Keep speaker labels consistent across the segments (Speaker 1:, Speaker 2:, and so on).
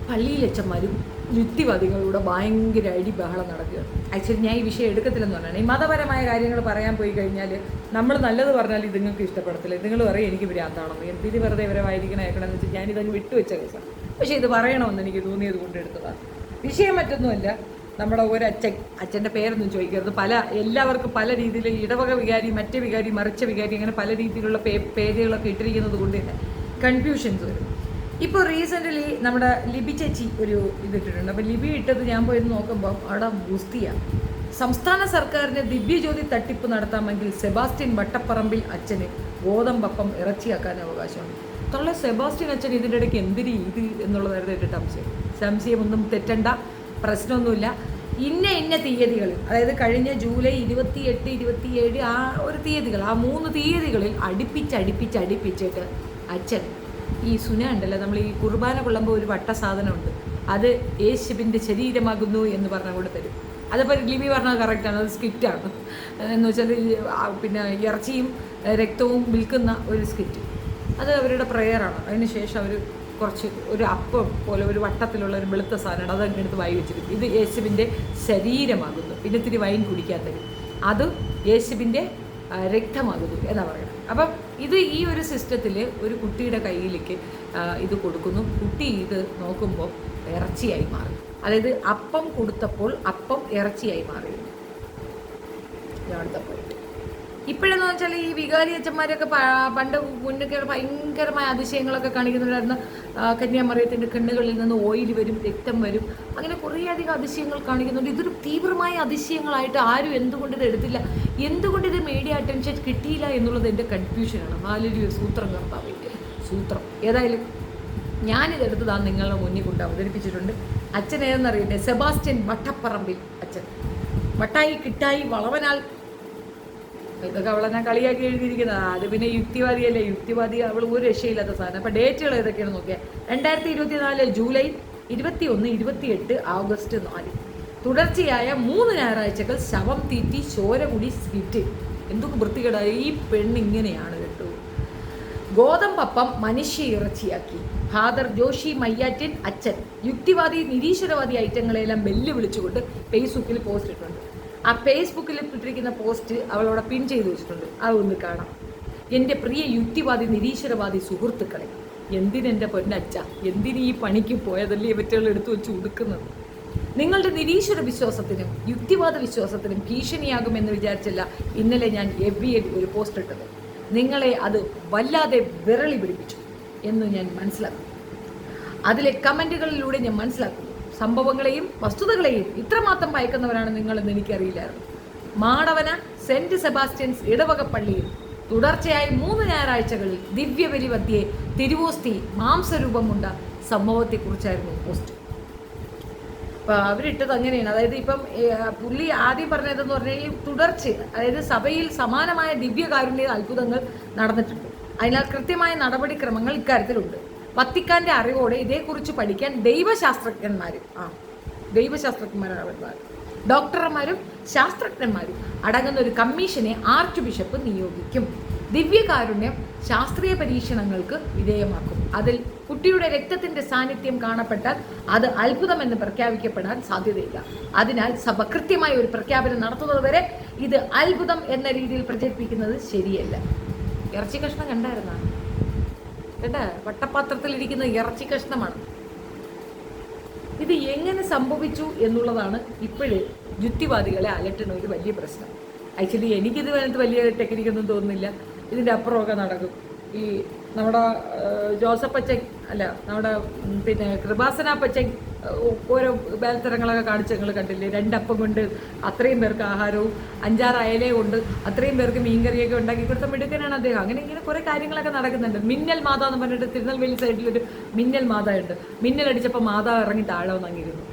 Speaker 1: പള്ളിയിലച്ചന്മാരും യുക്തിവാദികളൂടെ ഭയങ്കര അടി ബഹളം നടക്കുകയാണ്. ആക്ച്വലി ഞാൻ ഈ വിഷയം എടുക്കത്തില്ലെന്ന് പറഞ്ഞാണ്. ഈ മതപരമായ കാര്യങ്ങൾ പറയാൻ പോയി കഴിഞ്ഞാൽ നമ്മൾ നല്ലത് പറഞ്ഞാൽ ഇതുങ്ങൾക്ക് ഇഷ്ടപ്പെടത്തില്ല. നിങ്ങൾ പറയും എനിക്ക് ഭ്രാന്താണെന്ന്, എന്തിന് വെറുതെ ഇവരെ വായിരിക്കണം അയക്കണമെന്ന് വെച്ചാൽ ഞാനിതങ്ങ് വിട്ടുവെച്ച കേസാണ്. പക്ഷേ ഇത് പറയണമെന്ന് എനിക്ക് തോന്നിയത് കൊണ്ട് എടുത്തതാണ്. വിഷയം മറ്റൊന്നുമല്ല, നമ്മുടെ ഒരു അച്ഛൻ്റെ പേരൊന്നും ചോദിക്കരുത്. എല്ലാവർക്കും പല രീതിയിൽ ഇടവക വികാരി, മറ്റേ വികാരി, മറിച്ച വികാരി, അങ്ങനെ പല രീതിയിലുള്ള പേരുകളൊക്കെ ഇട്ടിരിക്കുന്നത് കൊണ്ട് തന്നെ കൺഫ്യൂഷൻസ് വരും. ഇപ്പോൾ റീസെൻ്റ്ലി നമ്മുടെ ലിബി ചേച്ചി ഒരു ഇതിട്ടിട്ടുണ്ട്. അപ്പോൾ ലിബി ഇട്ടത് ഞാൻ പോയി നോക്കുമ്പോൾ അവിടെ ഗുസ്തിയാണ്. സംസ്ഥാന സർക്കാരിന് ദിവ്യജ്യോതി തട്ടിപ്പ് നടത്താമെങ്കിൽ സെബാസ്റ്റ്യൻ വട്ടപ്പറമ്പിൽ അച്ഛന് ഗോതമ്പപ്പം ഇറച്ചിയാക്കാൻ അവകാശമുണ്ട്. തൊള്ള സെബാസ്റ്റ്യൻ അച്ഛൻ ഇതിൻ്റെ ഇടയ്ക്ക് എന്തിന് ഇത് എന്നുള്ളതായിരുന്നു എൻ്റെ സംശയമൊന്നും തെറ്റണ്ട, പ്രശ്നമൊന്നുമില്ല. ഇന്ന തീയതികളിൽ, അതായത് കഴിഞ്ഞ ജൂലൈ 28, 27 ആ ഒരു തീയതികൾ, ആ 3 തീയതികളിൽ അടുപ്പിച്ചിട്ട് അച്ഛൻ ഈ സുന ഉണ്ടല്ലോ, നമ്മൾ ഈ കുർബാന കൊള്ളുമ്പോൾ ഒരു വട്ട സാധനമുണ്ട്, അത് യേശുവിൻ്റെ ശരീരമാകുന്നു എന്ന് പറഞ്ഞ കൂടെ തരും. അതിപ്പോൾ ലിബി പറഞ്ഞാൽ കറക്റ്റാണ്, അത് സ്കിറ്റാണ്. എന്ന് വെച്ചാൽ പിന്നെ ഇറച്ചിയും രക്തവും വിൽക്കുന്ന ഒരു സ്കിറ്റ്, അത് അവരുടെ പ്രെയറാണ്. അതിന് ശേഷം അവർ ഒരു അപ്പം പോലെ ഒരു വട്ടത്തിലുള്ള ഒരു വെളുത്ത സാധനമാണ്, അതങ്ങ് എടുത്ത് വായി വെച്ചിരിക്കും. ഇത് യേശുവിൻ്റെ ശരീരമാകുന്നു, പിന്നെ ഇത്തിരി വൈൻ കുടിക്കാത്തത്, അത് യേശുവിൻ്റെ രക്തമാകുന്നു എന്നാണ് പറയുന്നത്. അപ്പം ഇത് ഈ ഒരു സിസ്റ്റത്തിൽ ഒരു കുട്ടിയുടെ കയ്യിലേക്ക് ഇത് കൊടുക്കുന്നു. കുട്ടി ഇത് നോക്കുമ്പോൾ ഇറച്ചിയായി മാറി. അതായത് അപ്പം കൊടുത്തപ്പോൾ അപ്പം ഇറച്ചിയായി മാറി. അടുത്ത പോയിട്ട് ഇപ്പോഴെന്ന് വെച്ചാൽ ഈ വികാരി അച്ഛന്മാരൊക്കെ പണ്ട് മുന്നൊക്കെ ഭയങ്കരമായ അതിശയങ്ങളൊക്കെ കാണിക്കുന്നുണ്ടായിരുന്നു. കന്യാമറിയത്തിൻ്റെ കണ്ണുകളിൽ നിന്ന് ഓയിൽ വരും, രക്തം വരും, അങ്ങനെ കുറേയധികം അതിശയങ്ങൾ കാണിക്കുന്നുണ്ട്. ഇതൊരു തീവ്രമായ അതിശയങ്ങളായിട്ട് ആരും എന്തുകൊണ്ട് ഇത് എടുത്തില്ല, എന്തുകൊണ്ട് ഇത് മീഡിയ അറ്റൻഷൻ കിട്ടിയില്ല എന്നുള്ളത് എൻ്റെ കൺഫ്യൂഷനാണ്. നാലൊരു സൂത്രം കർത്താവിൻ്റെ സൂത്രം. ഏതായാലും ഞാനിതെടുത്തതാണ് നിങ്ങളുടെ മുന്നിൽ കൊണ്ട് അവതരിപ്പിച്ചിട്ടുണ്ട്. അച്ഛൻ ഏതെന്നറിയട്ടെ, സെബാസ്റ്റ്യൻ വട്ടപ്പറമ്പിൽ അച്ഛൻ. വട്ടായി കിട്ടായി വളവനാൽ, ഇതൊക്കെ അവളെ ഞാൻ കളിയാക്കി എഴുതിയിരിക്കുന്നതാണ്. അത് പിന്നെ യുക്തിവാദിയല്ലേ, യുക്തിവാദി അവൾ ഒരു രക്ഷയില്ലാത്ത സാധനം. അപ്പം ഡേറ്റുകൾ ഏതൊക്കെയാണ് നോക്കിയാൽ 2024 ജൂലൈ 21, 28, ഓഗസ്റ്റ് 4. തുടർച്ചയായ 3 ഞായറാഴ്ചകൾ ശവം തീറ്റി ചോരകുടി സ്കിറ്റ്. എന്തൊക്കെ വൃത്തികേടായി ഈ പെണ്ണിങ്ങനെയാണ് കേട്ടോ. ഗോതമ്പപ്പം മനുഷ്യ ഇറച്ചിയാക്കി. ഫാദർ ജോഷി മയ്യാറ്റിൻ അച്ഛൻ യുക്തിവാദി നിരീശ്വരവാദി ഐറ്റങ്ങളെല്ലാം വെല്ലുവിളിച്ചുകൊണ്ട് ഫേസ്ബുക്കിൽ പോസ്റ്റ് ഇട്ടിട്ടുണ്ട്. ആ ഫേസ്ബുക്കിൽ ഇട്ടിരിക്കുന്ന പോസ്റ്റ് അവളോടെ പിൻ ചെയ്ത് വെച്ചിട്ടുണ്ട്, അതൊന്ന് കാണാം. എൻ്റെ പ്രിയ യുക്തിവാദി നിരീശ്വരവാദി സുഹൃത്തുക്കളെ, എന്തിനെൻ്റെ പൊന്നച്ച, എന്തിന് ഈ പണിക്ക് പോയതല്ലേ ഇവറ്റകൾ എടുത്തു വെച്ച് കൊടുക്കുന്നത്? നിങ്ങളുടെ നിരീശ്വര വിശ്വാസത്തിനും യുക്തിവാദ വിശ്വാസത്തിനും ഭീഷണിയാകുമെന്ന് വിചാരിച്ചല്ല ഇന്നലെ ഞാൻ FB-യിൽ ഒരു പോസ്റ്റ് ഇട്ടത്. നിങ്ങളെ അത് വല്ലാതെ വിരളി പിടിപ്പിച്ചു എന്ന് ഞാൻ മനസ്സിലാക്കും. അതിലെ കമൻറ്റുകളിലൂടെ ഞാൻ മനസ്സിലാക്കുന്നു, സംഭവങ്ങളെയും വസ്തുതകളെയും ഇത്രമാത്രം ഭയക്കുന്നവരാണ് നിങ്ങളെന്ന് എനിക്കറിയില്ലായിരുന്നു. മാടവന സെൻറ്റ് സെബാസ്റ്റ്യൻസ് ഇടവക പള്ളിയിൽ തുടർച്ചയായി 3 ഞായറാഴ്ചകളിൽ ദിവ്യബലി മധ്യേ തിരുവോസ്തി മാംസരൂപമുണ്ട സംഭവത്തെക്കുറിച്ചായിരുന്നു പോസ്റ്റ്. അപ്പോൾ അവരിട്ടത് അങ്ങനെയാണ്. അതായത് ഇപ്പം പുള്ളി ആദ്യം പറഞ്ഞതെന്ന് പറഞ്ഞാൽ ഈ തുടർച്ച, അതായത് സഭയിൽ സമാനമായ ദിവ്യകാരുണ്യ അത്ഭുതങ്ങൾ നടന്നിട്ടുണ്ട്, അതിനാൽ കൃത്യമായ നടപടിക്രമങ്ങൾ ഇക്കാര്യത്തിലുണ്ട്. വത്തിക്കാൻ്റെ അറിവോടെ ഇതേക്കുറിച്ച് പഠിക്കാൻ ദൈവശാസ്ത്രജ്ഞന്മാരും ഡോക്ടർമാരും ശാസ്ത്രജ്ഞന്മാരും അടങ്ങുന്ന ഒരു കമ്മീഷനെ ആർച്ച് ബിഷപ്പ് നിയോഗിക്കും. ദിവ്യകാരുണ്യം ശാസ്ത്രീയ പരീക്ഷണങ്ങൾക്ക് വിധേയമാക്കും. അതിൽ കുട്ടിയുടെ രക്തത്തിൻ്റെ സാന്നിധ്യം കാണപ്പെട്ടാൽ അത് അത്ഭുതമെന്ന് പ്രഖ്യാപിക്കപ്പെടാൻ സാധ്യതയില്ല. അതിനാൽ സഭ കൃത്യമായ ഒരു പ്രഖ്യാപനം നടത്തുന്നതുവരെ ഇത് അത്ഭുതം എന്ന രീതിയിൽ പ്രചരിപ്പിക്കുന്നത് ശരിയല്ല. ഇറച്ചി കഷ്ണം കണ്ടായിരുന്നാണ് കേട്ടാ, വട്ടപാത്രത്തിലിരിക്കുന്ന ഇറച്ചി കഷ്ണമാണ്. ഇത് എങ്ങനെ സംഭവിച്ചു എന്നുള്ളതാണ് ഇപ്പോഴേ യുക്തിവാദികളെ അലട്ടുന്ന ഒരു വലിയ പ്രശ്നം. ആക്ച്വലി എനിക്കിത് വലിയ ടെക്നിക്കൊന്നും തോന്നുന്നില്ല. ഇതിൻ്റെ അപ്പുറമൊക്കെ നടക്കും. ഈ നമ്മുടെ ജോസഫ് അച്ഛൻ അല്ല, നമ്മുടെ പിന്നെ കൃപാസന പച്ചൻ ഓരോ ബാലത്തരങ്ങളൊക്കെ കാണിച്ച് ഞങ്ങൾ കണ്ടില്ലേ. 2 അപ്പം കൊണ്ട് അത്രയും പേർക്ക് ആഹാരവും 5-6 അയല കൊണ്ട് അത്രയും പേർക്ക് മീൻകറിയൊക്കെ ഉണ്ടാക്കി കൊടുത്ത മിടുക്കനാണ് അദ്ദേഹം. അങ്ങനെ ഇങ്ങനെ കുറേ കാര്യങ്ങളൊക്കെ നടക്കുന്നുണ്ട്. മിന്നൽ മാത എന്ന് പറഞ്ഞിട്ട് തിരുനെൽവേലി സൈഡിലൊരു മിന്നൽ മാത ഉണ്ട്. മിന്നലടിച്ചപ്പോൾ മാതാവ് ഇറങ്ങി താഴെ വന്നിരുന്നു.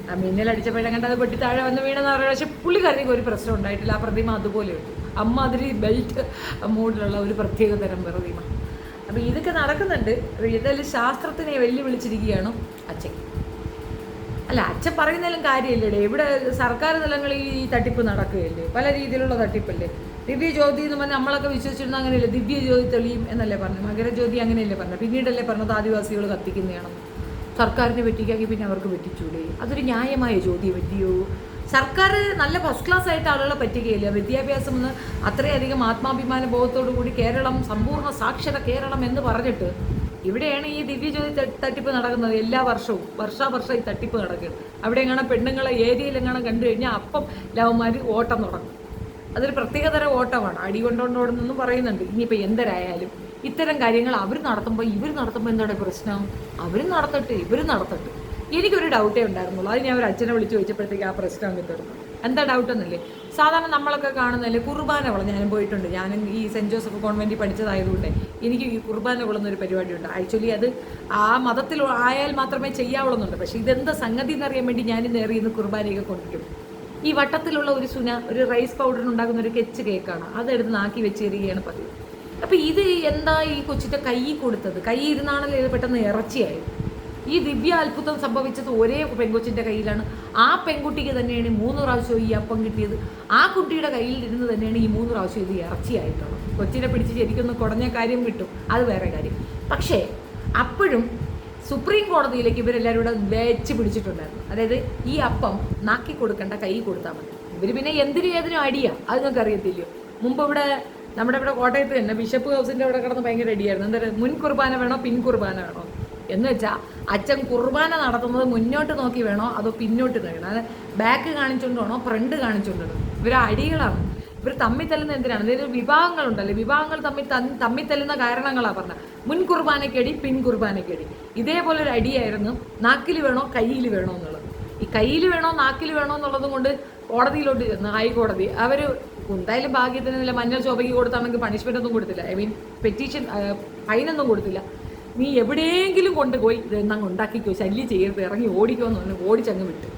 Speaker 1: ആ മിന്നലടിച്ചപ്പോഴെങ്ങാണ്ട് അത് പൊട്ടി താഴെ വന്ന് വീണെന്ന് പറയുന്നത്. പക്ഷേ പുള്ളിക്കാരേക്ക് ഒരു പ്രശ്നം ഉണ്ടായിട്ടില്ല. ആ പ്രതിമ അതുപോലെയുണ്ട്. അമ്മാതിരി ബെൽറ്റ് മോഡിലുള്ള ഒരു പ്രത്യേക തരം പ്രതിമ. അപ്പോൾ ഇതൊക്കെ നടക്കുന്നുണ്ട്. ഏതായാലും ശാസ്ത്രത്തിനെ വെല്ലുവിളിച്ചിരിക്കുകയാണ് അച്ഛൻ. അല്ല, അച്ഛൻ പറയുന്നതിലും കാര്യമില്ലേ. ഇവിടെ സർക്കാർ തലങ്ങളിൽ ഈ തട്ടിപ്പ് നടക്കുകയല്ലേ, പല രീതിയിലുള്ള തട്ടിപ്പല്ലേ. ദിവ്യജ്യോതി എന്ന് പറഞ്ഞാൽ നമ്മളൊക്കെ വിശ്വസിച്ചിരുന്ന അങ്ങനെയല്ലേ, ദിവ്യജ്യോതി തെളിയും എന്നല്ലേ പറഞ്ഞു. മകരജ്യോതി അങ്ങനെയല്ലേ പറഞ്ഞു. പിന്നീടല്ലേ പറഞ്ഞത് ആദിവാസികൾ കത്തിക്കുന്നതാണെന്ന്. സർക്കാരിനെ പറ്റിക്കാമെങ്കിൽ പിന്നെ അവർക്ക് പറ്റിച്ചൂടെ? അതൊരു ന്യായമായ ചോദ്യമല്ലയോ? സർക്കാർ നല്ല ഫസ്റ്റ് ക്ലാസ് ആയിട്ട് ആളുകളെ പറ്റുകയില്ല. വിദ്യാഭ്യാസം എന്ന് അത്രയധികം ആത്മാഭിമാന ബോധത്തോടു കൂടി കേരളം സമ്പൂർണ്ണ സാക്ഷര കേരളം എന്ന് പറഞ്ഞിട്ട് ഇവിടെയാണ് ഈ ദിവ്യജ്യോതി തട്ടിപ്പ് നടക്കുന്നത്. എല്ലാ വർഷവും വർഷാവർഷം ഈ തട്ടിപ്പ് നടക്കുകയാണ്. അവിടെ എങ്ങനെ പെണ്ണുങ്ങളെ ഏരിയയിൽ എങ്ങനെ കണ്ടു കഴിഞ്ഞാൽ അപ്പം ലവന്മാർ ഓട്ടം തുടങ്ങും. അതൊരു പ്രത്യേകതരം ഓട്ടമാണ്. അടി കൊണ്ടോടൊന്നും പറയുന്നുണ്ട്. ഇനിയിപ്പോൾ എന്തരായാലും ഇത്തരം കാര്യങ്ങൾ അവർ നടത്തുമ്പോൾ എന്താണ് പ്രശ്നം? അവരും നടത്തട്ടെ, ഇവരും നടത്തട്ടെ. എനിക്കൊരു ഡൗട്ടേ ഉണ്ടായിരുന്നുള്ളൂ. അത് ഞാൻ ഒരു അച്ഛനെ വിളിച്ച് ചോദിച്ചപ്പോഴത്തേക്ക് ആ പ്രശ്നം അങ്ങ് തീർന്നു. എന്താ ഡൗട്ടെന്നല്ലേ, സാധാരണ നമ്മളൊക്കെ കാണുന്നതല്ലേ കുർബാന കൊള്ള. ഞാനും പോയിട്ടുണ്ട്. ഞാനും ഈ സെൻറ്റ് ജോസഫ് കോൺവെൻറ്റിൽ പഠിച്ചതായതുകൊണ്ട് എനിക്ക് ഈ കുർബാന കൊള്ളുന്നൊരു പരിപാടിയുണ്ട്. ആക്ച്വലി അത് ആ മതത്തിൽ ആയാൽ മാത്രമേ ചെയ്യാവുള്ളൂന്നുണ്ട്. പക്ഷേ ഇതെന്താ സംഗതി എന്നറിയാൻ വേണ്ടി ഞാനിന്ന് ഏറിയുന്ന കുർബാനയൊക്കെ കൊണ്ടിരിക്കും. ഈ വട്ടത്തിലുള്ള ഒരു റൈസ് പൗഡറിനുണ്ടാക്കുന്ന ഒരു കെച്ച് കേക്കാണ്. അതെടുത്ത് നാക്കി വെച്ച് എറിയുകയാണ് പതിവ്. അപ്പം ഇത് എന്താ ഈ കൊച്ചിൻ്റെ കൈ കൊടുത്തത്? കൈ ഇരുന്നാണല്ലോ ഇത് പെട്ടെന്ന് ഇറച്ചിയായത്. ഈ ദിവ്യ അത്ഭുതം സംഭവിച്ചത് ഒരേ പെൺകൊച്ചിൻ്റെ കയ്യിലാണ്. ആ പെൺകുട്ടിക്ക് തന്നെയാണ് 3 പ്രാവശ്യം ഈ അപ്പം കിട്ടിയത്. ആ കുട്ടിയുടെ കയ്യിൽ ഇരുന്ന് തന്നെയാണ് ഈ 3 പ്രാവശ്യം ഇത് ഇറച്ചിയായിട്ടുള്ളത്. കൊച്ചിനെ പിടിച്ച് ശരിക്കൊന്ന് കുടഞ്ഞ കാര്യം കിട്ടും, അത് വേറെ കാര്യം. പക്ഷേ അപ്പോഴും സുപ്രീം കോടതിയിലേക്ക് ഇവരെല്ലാവരും കൂടെ വെച്ച് പിടിച്ചിട്ടുണ്ടായിരുന്നു. അതായത് ഈ അപ്പം നാക്കി കൊടുക്കേണ്ട, കൈ കൊടുത്താൽ മതി. ഇവർ പിന്നെ എന്തിനും അടിയാ, അത് നിങ്ങൾക്ക് അറിയത്തില്ലയോ? മുമ്പ് നമ്മുടെ ഇവിടെ കോട്ടയത്ത് തന്നെ ബിഷപ്പ് ഹൗസിൻ്റെ അവിടെ കിടന്ന് ഭയങ്കര അടിയായിരുന്നു. എന്താ പറയുക, മുൻ കുർബാന വേണോ പിൻ കുർബാന വേണോ എന്ന് വെച്ചാൽ അച്ഛൻ കുർബാന നടത്തുന്നത് മുന്നോട്ട് നോക്കി വേണോ അതോ പിന്നോട്ട് വേണോ, അതായത് ബാക്ക് കാണിച്ചുകൊണ്ട് വേണോ ഫ്രണ്ട് കാണിച്ചുകൊണ്ട് വേണോ? ഇവർ അടികളാണ്. ഇവർ തമ്മിൽ തല്ലുന്ന എന്തിനാണ്? അതായത് വിഭാഗങ്ങളുണ്ടല്ലേ, വിഭാഗങ്ങൾ തമ്മിൽ തല്ലുന്ന കാരണങ്ങളാണ് പറഞ്ഞത്. മുൻ കുർബാനയ്ക്കടി പിൻ കുർബാനയ്ക്കടി. ഇതേപോലെ ഒരു അടിയായിരുന്നു നാക്കിൽ വേണോ കയ്യിൽ വേണോ എന്നുള്ളത്. ഈ കയ്യിൽ വേണോ നാക്കിൽ വേണോ എന്നുള്ളതും കൊണ്ട് കോടതിയിലോട്ട് ചെന്ന് ഹൈക്കോടതി അവർ എന്തായാലും ഭാഗ്യത്തിനില്ല, മഞ്ഞൾ ചോപ്പയ്ക്ക് കൊടുത്താണെങ്കിൽ പണിഷ്മെൻ്റ് ഒന്നും കൊടുത്തില്ല. ഐ മീൻ പെറ്റീഷൻ ഫൈനൊന്നും കൊടുത്തില്ല. നീ എവിടെയെങ്കിലും കൊണ്ടുപോയി ഇതെന്നങ്ങ് ഉണ്ടാക്കിക്കോ, ശല്യം ചെയ്യരുത്, ഇറങ്ങി ഓടിക്കോ എന്ന് പറഞ്ഞ് ഓടിച്ചങ്ങ് വിട്ടു.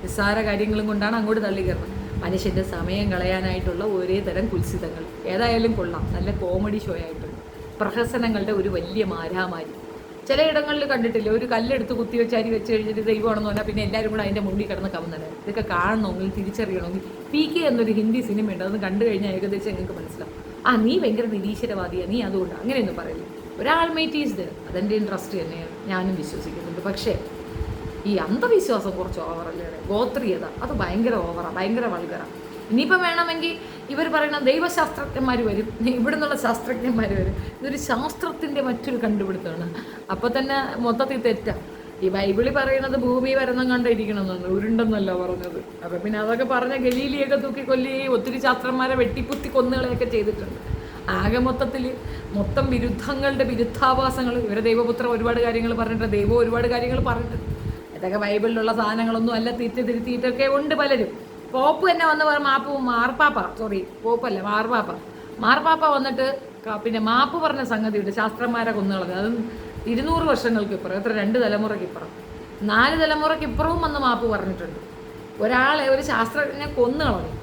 Speaker 1: നിസ്സാര കാര്യങ്ങളും കൊണ്ടാണ് അങ്ങോട്ട് തള്ളി കയറുന്നത്. മനുഷ്യൻ്റെ സമയം കളയാനായിട്ടുള്ള ഒരേ തരം കുത്സിതങ്ങൾ. ഏതായാലും കൊള്ളാം, നല്ല കോമഡി ഷോ ആയിട്ടുണ്ട്. പ്രഹസനങ്ങളുടെ ഒരു വലിയ മാരാമാരി. ചിലയിടങ്ങളിൽ കണ്ടിട്ടില്ല, ഒരു കല്ലെടുത്ത് കുത്തിവെച്ച് അരി വെച്ച് കഴിഞ്ഞിട്ട് ദൈവമാണെന്ന് പറഞ്ഞാൽ പിന്നെ എല്ലാവരും കൂടെ അതിൻ്റെ മുന്നിൽ കിടന്ന് കവുന്നത്. ഇതൊക്കെ കാണണമെങ്കിൽ തിരിച്ചറിയണമെങ്കിൽ PK എന്നൊരു ഹിന്ദി സിനിമയുണ്ട്, അതൊന്ന് കണ്ടു കഴിഞ്ഞാൽ ഏകദേശം നിങ്ങൾക്ക് മനസ്സിലാവും. നീ ഭയങ്കര നിരീശ്വരവാദിയാണ്, നീ അതുകൊണ്ട് അങ്ങനെയൊന്നും പറയില്ല. ഒരാൾ മേറ്റ് ഈസ് ദർ, അതെൻ്റെ ഇൻട്രസ്റ്റ് തന്നെയാണ്, ഞാനും വിശ്വസിക്കുന്നുണ്ട്. പക്ഷേ ഈ അന്ധവിശ്വാസം കുറച്ച് ഓവറല്ലേ, ഗോത്രീയത അത് ഭയങ്കര ഓവറാണ്, ഭയങ്കര വൾഗറാണ്. ഇനിയിപ്പം വേണമെങ്കിൽ ഇവർ പറയുന്ന ദൈവശാസ്ത്രജ്ഞന്മാർ വരും, ഇവിടെ നിന്നുള്ള ശാസ്ത്രജ്ഞന്മാർ വരും. ഇതൊരു ശാസ്ത്രത്തിൻ്റെ മറ്റൊരു കണ്ടുപിടുത്തമാണ്. അപ്പോൾ തന്നെ മൊത്തത്തിൽ തെറ്റാം. ഈ ബൈബിളിൽ പറയുന്നത് ഭൂമി പരന്നം കണ്ടിരിക്കണമെന്നാണ്, ഉരുണ്ടെന്നല്ല പറഞ്ഞത്. അപ്പം പിന്നെ അതൊക്കെ പറഞ്ഞ ഗലീലിയൊക്കെ തൂക്കിക്കൊല്ലുകയും ഒത്തിരി ശാസ്ത്രന്മാരെ വെട്ടിപ്പുത്തി കൊന്നുകളെയൊക്കെ ചെയ്തിട്ടുണ്ട്. ആകെ മൊത്തം വിരുദ്ധങ്ങളുടെ വിരുദ്ധാഭാസങ്ങൾ. ഇവരെ ദൈവപുത്ര ഒരുപാട് കാര്യങ്ങൾ പറഞ്ഞിട്ടുണ്ട്, ദൈവം ഒരുപാട് കാര്യങ്ങൾ പറഞ്ഞിട്ടുണ്ട്. ഇതൊക്കെ ബൈബിളിലുള്ള സാധനങ്ങളൊന്നും അല്ല, തിരുത്തിയിട്ടൊക്കെ ഉണ്ട് പലരും. പോപ്പ് തന്നെ വന്ന് മാർപ്പാപ്പ വന്നിട്ട് പിന്നെ മാപ്പ് പറഞ്ഞ സംഗതിയുണ്ട്, ശാസ്ത്രന്മാരെ കൊന്നുകളഞ്ഞത്. അതും 200 വർഷങ്ങൾക്ക് ഇപ്പുറം, എത്ര 2 തലമുറയ്ക്കിപ്പുറം 4 തലമുറയ്ക്കിപ്പുറവും വന്ന് മാപ്പ് പറഞ്ഞിട്ടുണ്ട്. ഒരു ശാസ്ത്രജ്ഞനെ കൊന്നുകളഞ്ഞു.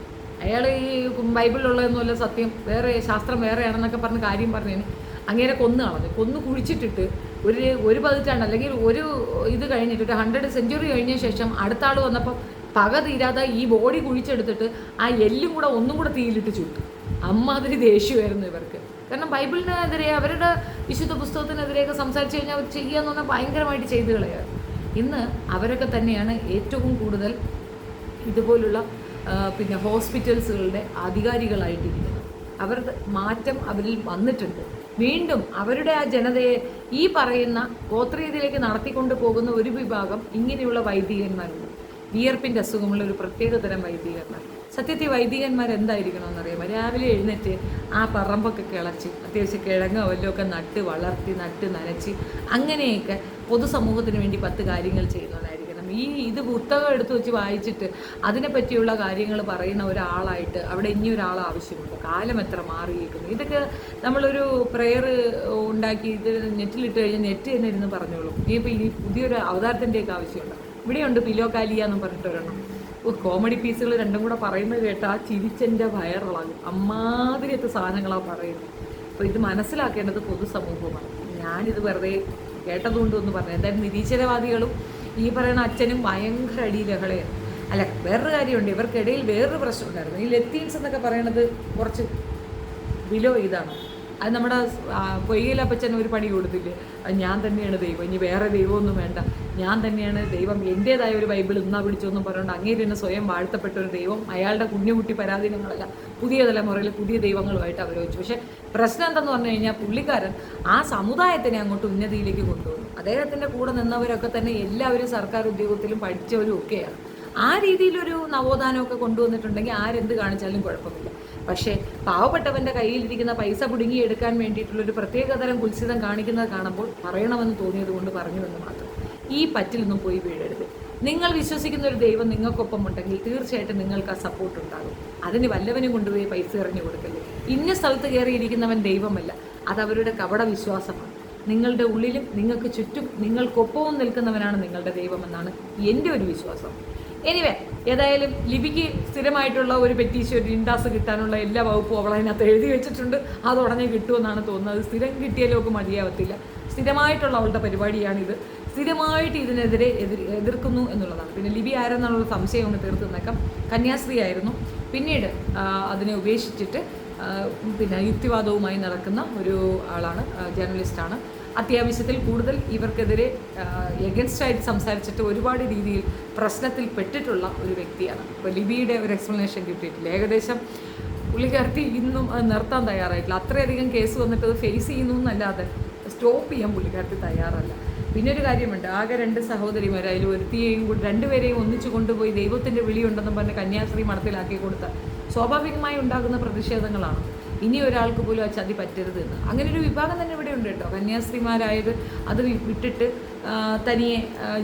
Speaker 1: അയാൾ ഈ ബൈബിളിലുള്ളതെന്നല്ല സത്യം, വേറെ ശാസ്ത്രം വേറെയാണെന്നൊക്കെ പറഞ്ഞ് കാര്യം പറഞ്ഞതിന് അങ്ങനെ കൊന്നു കുഴിച്ചിട്ടിട്ട് ഒരു പതിറ്റാണ്ട് അല്ലെങ്കിൽ ഒരു ഇത് കഴിഞ്ഞിട്ട് ഒരു 100 സെഞ്ച്വറി കഴിഞ്ഞ ശേഷം അടുത്ത ആൾ വന്നപ്പോൾ പക തീരാതെ ഈ ബോഡി കുഴിച്ചെടുത്തിട്ട് ആ എല്ലും കൂടെ ഒന്നും കൂടെ തീയിലിട്ട് ചുട്ടു. അമ്മാതിരി ദേഷ്യമായിരുന്നു ഇവർക്ക്. കാരണം ബൈബിളിനെതിരെ, അവരുടെ വിശുദ്ധ പുസ്തകത്തിനെതിരെയൊക്കെ സംസാരിച്ച് കഴിഞ്ഞാൽ അവർ ചെയ്യാന്ന് പറഞ്ഞാൽ ഭയങ്കരമായിട്ട് ചെയ്തു കളയാണ്. ഇന്ന് അവരൊക്കെ തന്നെയാണ് ഏറ്റവും കൂടുതൽ ഇതുപോലുള്ള പിന്നെ ഹോസ്പിറ്റൽസുകളുടെ അധികാരികളായിട്ടിരിക്കുന്നത്. അവരുടെ മാറ്റം അവരിൽ വന്നിട്ടുണ്ട്. വീണ്ടും അവരുടെ ആ ജനതയെ ഈ പറയുന്ന ഗോത്രീയതയിലേക്ക് നടത്തിക്കൊണ്ട് പോകുന്ന ഒരു വിഭാഗം ഇങ്ങനെയുള്ള വൈദികന്മാരുണ്ട്. വിയർപ്പിൻ്റെ അസുഖമുള്ള ഒരു പ്രത്യേക തരം വൈദികന്മാർ. സത്യത്തിൽ വൈദികന്മാർ എന്തായിരിക്കണമെന്നറിയാമോ? രാവിലെ എഴുന്നേറ്റ് ആ പറമ്പൊക്കെ കിളച്ച് അത്യാവശ്യം കിഴങ്ങോ വല്ലതൊക്കെ നട്ട് വളർത്തി നനച്ച് അങ്ങനെയൊക്കെ പൊതുസമൂഹത്തിന് വേണ്ടി 10 കാര്യങ്ങൾ ചെയ്യുന്നവരായിരിക്കണം. ഇത് പുസ്തകം എടുത്തു വെച്ച് വായിച്ചിട്ട് അതിനെപ്പറ്റിയുള്ള കാര്യങ്ങൾ പറയുന്ന ഒരാളായിട്ട് അവിടെ ഇനി ഒരാൾ ആവശ്യമുണ്ട്. കാലം എത്ര മാറിയിരിക്കുന്നു. ഇതൊക്കെ നമ്മളൊരു പ്രെയർ ഉണ്ടാക്കി ഇത് നെറ്റിലിട്ട് കഴിഞ്ഞാൽ നെറ്റ് തന്നെ ഇരുന്ന് പറഞ്ഞോളും. ഇനിയിപ്പോൾ ഈ പുതിയൊരു അവതാരത്തിൻ്റെയൊക്കെ ആവശ്യമുണ്ട്. ഇവിടെയുണ്ട് പിലോകാലിയ എന്ന് പറഞ്ഞിട്ടൊരെണ്ണം. കോമഡി പീസുകൾ രണ്ടും കൂടെ പറയുന്നത് കേട്ട് ആ ചിരിച്ചെൻ്റെ വയറിളകും. അമ്മാതിരിയത്തെ സാധനങ്ങളാണ് പറയുന്നത്. അപ്പോൾ ഇത് മനസ്സിലാക്കേണ്ടത് പൊതുസമൂഹമാണ്. ഞാനിത് വെറുതെ കേട്ടതുകൊണ്ടൊന്ന് പറഞ്ഞു. എന്തായാലും നിരീശ്വരവാദികളും ഈ പറയുന്ന അച്ഛനും ഭയങ്കര അടിയിലഹളയാണ്. അല്ല, വേറൊരു കാര്യമുണ്ട്, ഇവർക്കിടയിൽ വേറൊരു പ്രശ്നം ഉണ്ടായിരുന്നു. ഈ ലത്തീൻസ് എന്നൊക്കെ പറയണത് കുറച്ച് ബിലോ ഇതാണ്. അത് നമ്മുടെ പൊയ്കയിലപ്പച്ചൻ ഒരു പണി കൊടുത്തില്ലേ, അത് ഞാൻ തന്നെയാണ് ദൈവം, ഇനി വേറെ ദൈവമൊന്നും വേണ്ട, ഞാൻ തന്നെയാണ് ദൈവം, എൻ്റേതായ ഒരു ബൈബിൾ ഇന്നാ പിടിച്ചൊന്നും പറഞ്ഞുകൊണ്ട് അങ്ങേര് തന്നെ സ്വയം വാഴ്ത്തപ്പെട്ട ഒരു ദൈവം, അയാളുടെ കുഞ്ഞുകുട്ടി പരാധീനങ്ങളല്ല പുതിയ തലമുറയിൽ പുതിയ ദൈവങ്ങളുമായിട്ട് അവരോധിച്ചു. പക്ഷേ പ്രശ്നം എന്തെന്ന് പറഞ്ഞു കഴിഞ്ഞാൽ പുള്ളിക്കാരൻ ആ സമുദായത്തിനെ അങ്ങോട്ട് ഉന്നതിയിലേക്ക് കൊണ്ടുവന്നു. അദ്ദേഹത്തിൻ്റെ കൂടെ നിന്നവരൊക്കെ തന്നെ എല്ലാവരും സർക്കാർ ഉദ്യോഗത്തിലും പഠിച്ചവരും ഒക്കെയാണ്. ആ രീതിയിലൊരു നവോത്ഥാനമൊക്കെ കൊണ്ടുവന്നിട്ടുണ്ടെങ്കിൽ ആരെന്ത് കാണിച്ചാലും കുഴപ്പമില്ല. പക്ഷേ പാവപ്പെട്ടവൻ്റെ കയ്യിലിരിക്കുന്ന പൈസ പിടുങ്ങിയെടുക്കാൻ വേണ്ടിയിട്ടുള്ളൊരു പ്രത്യേകതരം കുത്സിതം കാണിക്കുന്നത് കാണുമ്പോൾ പറയണമെന്ന് തോന്നിയത് കൊണ്ട് പറഞ്ഞുവെന്ന് മാത്രം. ഈ പറ്റിലൊന്നും പോയി വീഴരുത്. നിങ്ങൾ വിശ്വസിക്കുന്ന ഒരു ദൈവം നിങ്ങൾക്കൊപ്പം ഉണ്ടെങ്കിൽ തീർച്ചയായിട്ടും നിങ്ങൾക്ക് ആ സപ്പോർട്ട് ഉണ്ടാകും. അതിന് വല്ലവനും കൊണ്ടുപോയി പൈസ എറിഞ്ഞു കൊടുക്കല്ലേ. ഇന്ന സ്ഥലത്ത് കയറിയിരിക്കുന്നവൻ ദൈവമല്ല, അതവരുടെ കപട വിശ്വാസമാണ്. നിങ്ങളുടെ ഉള്ളിലും നിങ്ങൾക്ക് ചുറ്റും നിങ്ങൾക്കൊപ്പവും നിൽക്കുന്നവനാണ് നിങ്ങളുടെ ദൈവമെന്നാണ് എൻ്റെ ഒരു വിശ്വാസം. എനിവേ, ഏതായാലും ലിപിക്ക് സ്ഥിരമായിട്ടുള്ള ഒരു പെറ്റീഷൻ, ഒരു ഇൻഡാസ് കിട്ടാനുള്ള എല്ലാ വകുപ്പും അവൾ അതിനകത്ത് എഴുതി വെച്ചിട്ടുണ്ട്. അത് ഉടനെ കിട്ടുമെന്നാണ് തോന്നുന്നത്. സ്ഥിരം കിട്ടിയാലും മതിയാവത്തില്ല. സ്ഥിരമായിട്ടുള്ള അവളുടെ പരിപാടിയാണിത്. സ്ഥിരമായിട്ട് ഇതിനെതിരെ എതിർക്കുന്നു എന്നുള്ളതാണ്. പിന്നെ ലിബി ആരെന്നുള്ള സംശയം ഒന്ന് തീർത്ത് നിൽക്കാം. കന്യാസ്ത്രീ ആയിരുന്നു, പിന്നീട് അതിനെ ഉപേക്ഷിച്ചിട്ട് പിന്നെ യുക്തിവാദവുമായി നടക്കുന്ന ഒരു ആളാണ്, ജേർണലിസ്റ്റാണ്. അത്യാവശ്യത്തിൽ കൂടുതൽ ഇവർക്കെതിരെ എഗൻസ്റ്റായിട്ട് സംസാരിച്ചിട്ട് ഒരുപാട് രീതിയിൽ പ്രശ്നത്തിൽ പെട്ടിട്ടുള്ള ഒരു വ്യക്തിയാണ്. ഇപ്പോൾ ലിബിയുടെ ഒരു എക്സ്പ്ലനേഷൻ കിട്ടിയിട്ടില്ല. ഏകദേശം പുള്ളിക്കാർത്തി ഇന്നും അത് നിർത്താൻ തയ്യാറായിട്ടില്ല. അത്രയധികം കേസ് വന്നിട്ട് അത് ഫേസ് ചെയ്യുന്നു എന്നല്ലാതെ സ്റ്റോപ്പ് ചെയ്യാൻ പുള്ളിക്കാർത്തി തയ്യാറല്ല. പിന്നെ ഒരു കാര്യമുണ്ട്, ആകെ 2 സഹോദരിമാർ, അതിൽ ഒരുത്തിയെയും കൂടി 2 പേരെയും ഒന്നിച്ചു കൊണ്ടുപോയി ദൈവത്തിൻ്റെ വിളിയുണ്ടെന്നും പറഞ്ഞ് കന്യാസ്ത്രീ മഠത്തിലാക്കി കൊടുത്ത സ്വാഭാവികമായി ഉണ്ടാകുന്ന പ്രതിഷേധങ്ങളാണ്. ഇനി ഒരാൾക്ക് പോലും ആ ചതി പറ്റരുത് എന്ന്. അങ്ങനെ ഒരു വിഭാഗം തന്നെ ഇവിടെ ഉണ്ട് കേട്ടോ. കന്യാസ്ത്രീമാരായത് അത് വിട്ടിട്ട് തനിയെ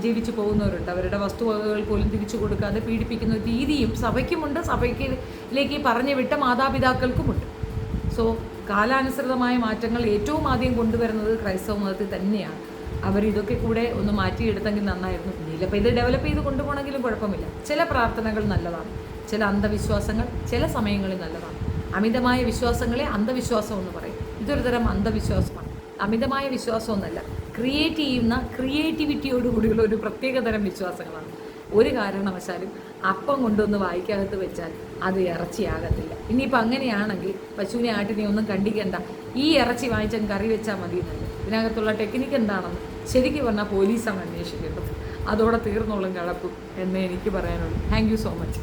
Speaker 1: ജീവിച്ചു പോകുന്നവരുണ്ട്. അവരുടെ വസ്തുവകകൾ പോലും തിരിച്ചു കൊടുക്കാതെ പീഡിപ്പിക്കുന്ന രീതിയും സഭയ്ക്കുമുണ്ട്, സഭയ്ക്കിലേക്ക് പറഞ്ഞു വിട്ട മാതാപിതാക്കൾക്കുമുണ്ട്. സോ കാലാനുസൃതമായ മാറ്റങ്ങൾ ഏറ്റവും ആദ്യം കൊണ്ടുവരുന്നത് ക്രൈസ്തവ മതത്തിൽ തന്നെയാണ്. അവരിതൊക്കെ കൂടെ ഒന്ന് മാറ്റിയെടുത്തെങ്കിൽ നന്നായിരുന്നു. പിന്നീട് ഇത് ഡെവലപ്പ് ചെയ്ത് കൊണ്ടുപോകണമെങ്കിലും കുഴപ്പമില്ല. ചില പ്രാർത്ഥനകൾ നല്ലതാണ്, ചില അന്ധവിശ്വാസങ്ങൾ ചില സമയങ്ങളിൽ നല്ലതാണ്. അമിതമായ വിശ്വാസങ്ങളെ അന്ധവിശ്വാസം എന്ന് പറയും. ഇതൊരു തരം അന്ധവിശ്വാസമാണ്, അമിതമായ വിശ്വാസമൊന്നുമല്ല. ക്രിയേറ്റ് ചെയ്യുന്ന ക്രിയേറ്റിവിറ്റിയോടുകൂടിയുള്ള ഒരു പ്രത്യേകതരം വിശ്വാസങ്ങളാണ്. ഒരു കാരണവശാലും അപ്പം കൊണ്ടുവന്ന് വായിക്കകത്ത് വെച്ചാൽ അത് ഇറച്ചിയാകത്തില്ല. ഇനിയിപ്പോൾ അങ്ങനെയാണെങ്കിൽ പശുവിനെ ആട്ടിനെ ഒന്നും കണ്ടിക്കണ്ട, ഈ ഇറച്ചി വാങ്ങിച്ചാൽ കറി വെച്ചാൽ മതി എന്നല്ല. ഇതിനകത്തുള്ള ടെക്നിക്ക് എന്താണെന്ന് ശരിക്കും പറഞ്ഞാൽ പോലീസാണ് അന്വേഷിക്കേണ്ടത്. അതോടെ തീർന്നോളും കഴപ്പും എന്നേ എനിക്ക് പറയാനുള്ളൂ. Thank you so much.